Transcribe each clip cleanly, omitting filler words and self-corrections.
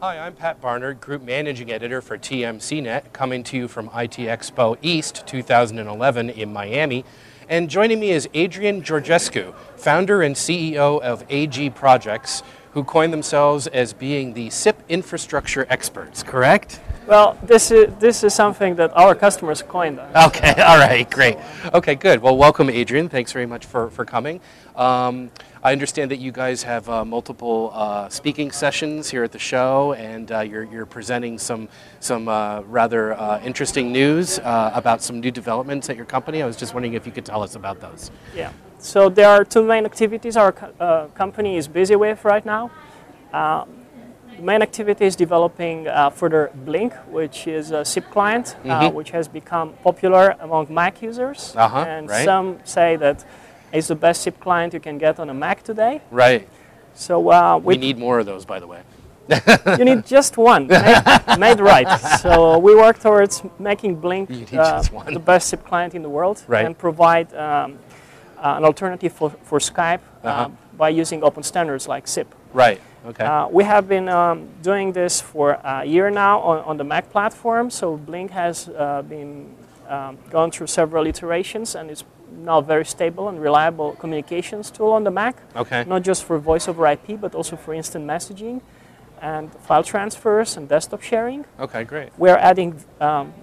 Hi, I'm Pat Barnard, Group Managing Editor for TMCnet, coming to you from IT Expo East 2011 in Miami. And joining me is Adrian Georgescu, founder and CEO of AG Projects, who coined themselves as being the SIP infrastructure experts, correct? Well, this is something that our customers coined. Okay, all right, great. Okay, good. Well, welcome, Adrian. Thanks very much for coming. I understand that you guys have multiple speaking sessions here at the show, and you're presenting some rather interesting news about some new developments at your company. I was just wondering if you could tell us about those. Yeah. So there are two main activities our company is busy with right now. The main activity is developing further Blink, which is a SIP client, which has become popular among Mac users. And right. Some say that it's the best SIP client you can get on a Mac today. Right. So we need more of those, by the way. You need just one, made right. So we work towards making Blink the best SIP client in the world, right, and provide an alternative for Skype by using open standards like SIP. Right. Okay. We have been doing this for a year now on the Mac platform. So Blink has been gone through several iterations, and it's now a very stable and reliable communications tool on the Mac. Okay. Not just for voice over IP, but also for instant messaging and file transfers and desktop sharing. Okay, great. We're adding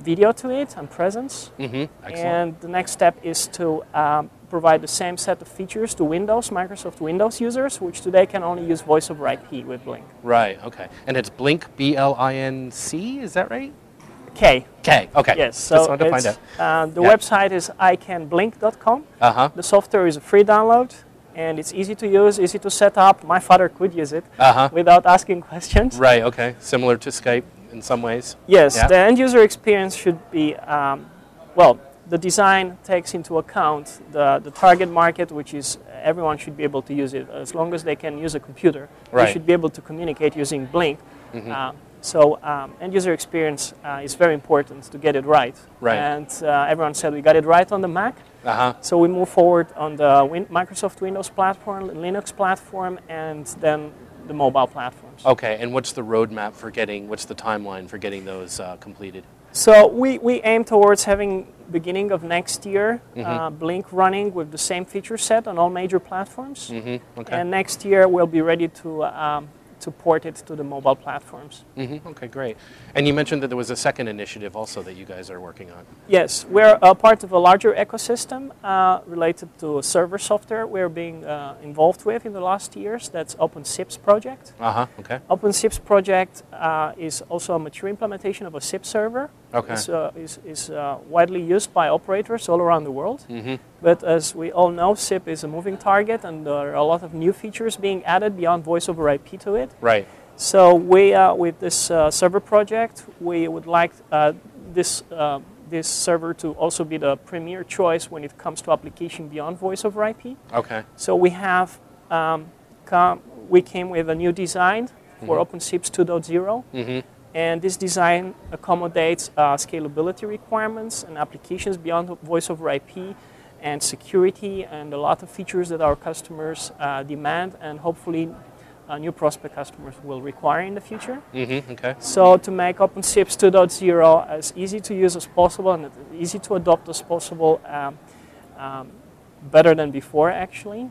video to it and presence. Excellent. And the next step is to provide the same set of features to Microsoft Windows users, which today can only use voice over IP with Blink. Right, okay. And it's Blink, B-L-I-N-C, is that right? K. K, okay. Yes, Just so wanted to find out. The website is icanblink.com. The software is a free download, and it's easy to use, easy to set up. My father could use it without asking questions. Right, okay. Similar to Skype in some ways. Yes, the end user experience should be, the design takes into account the target market, which is everyone should be able to use it. As long as they can use a computer, they should be able to communicate using Blink. So end user experience is very important to get it right. And everyone said we got it right on the Mac. So we move forward on the Microsoft Windows platform, Linux platform, and then the mobile platforms. Okay, and what's the roadmap for what's the timeline for getting those completed? So we aim towards having beginning of next year Blink running with the same feature set on all major platforms. And next year we'll be ready to port it to the mobile platforms. Okay, great. And you mentioned that there was a second initiative also that you guys are working on. Yes, we're a part of a larger ecosystem related to server software we're being involved with in the last years. That's OpenSIP's project. Okay. OpenSIP's project is also a mature implementation of a SIP server. Okay. Is widely used by operators all around the world. But as we all know, SIP is a moving target, and there are a lot of new features being added beyond voice over IP to it. Right. So we, with this server project, we would like this server to also be the premier choice when it comes to application beyond voice over IP. Okay. So we have we came with a new design for OpenSIPs 2.0. And this design accommodates scalability requirements and applications beyond voice over IP and security and a lot of features that our customers demand and hopefully new prospect customers will require in the future. Okay. So to make OpenSIPs 2.0 as easy to use as possible and easy to adopt as possible, better than before actually,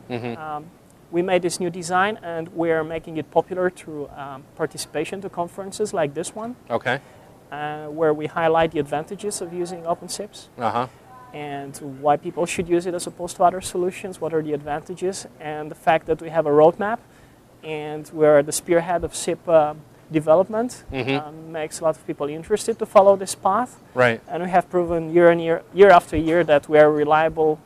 we made this new design, and we're making it popular through participation to conferences like this one. Okay. Where we highlight the advantages of using OpenSIPs and why people should use it as opposed to other solutions, what are the advantages, and the fact that we have a roadmap and we're at the spearhead of SIP development makes a lot of people interested to follow this path. Right. And we have proven year after year that we are a reliable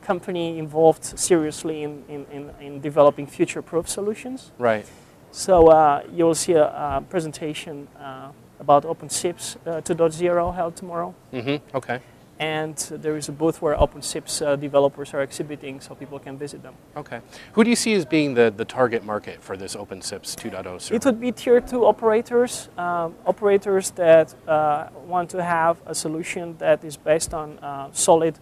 company involved seriously in developing future-proof solutions. Right. So you will see a presentation about OpenSIPs 2.0 held tomorrow. Okay. And there is a booth where OpenSIPs developers are exhibiting, so people can visit them. Okay. Who do you see as being the target market for this OpenSIPs 2.0 server? It would be tier 2 operators, operators that want to have a solution that is based on solid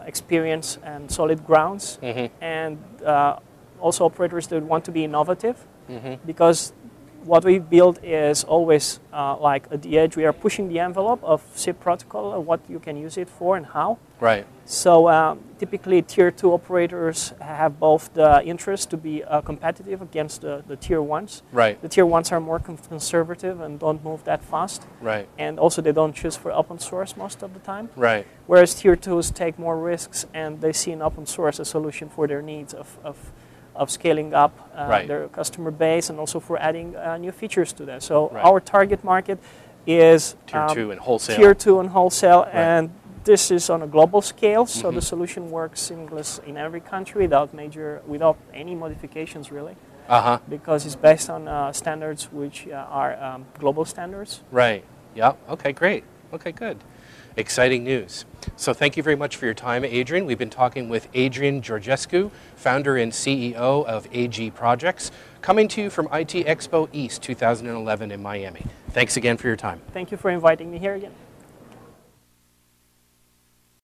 experience and solid grounds, and also operators that want to be innovative, because what we build is always like at the edge. We are pushing the envelope of SIP protocol, what you can use it for and how. Right. So typically tier 2 operators have both the interest to be competitive against the tier 1s. Right. The tier 1s are more conservative and don't move that fast. Right. And also they don't choose for open source most of the time. Right. Whereas tier 2s take more risks and they see in open source a solution for their needs of scaling up their customer base and also for adding new features to that. So our target market is tier 2 and wholesale. Tier 2 and wholesale, and this is on a global scale. So the solution works seamless in every country without any modifications really. Because it's based on standards which are global standards. Right. Yeah. Okay. Great. Okay. Good. Exciting news. So thank you very much for your time, Adrian. We've been talking with Adrian Georgescu, founder and CEO of AG Projects, coming to you from IT Expo East 2011 in Miami. Thanks again for your time. Thank you for inviting me here again.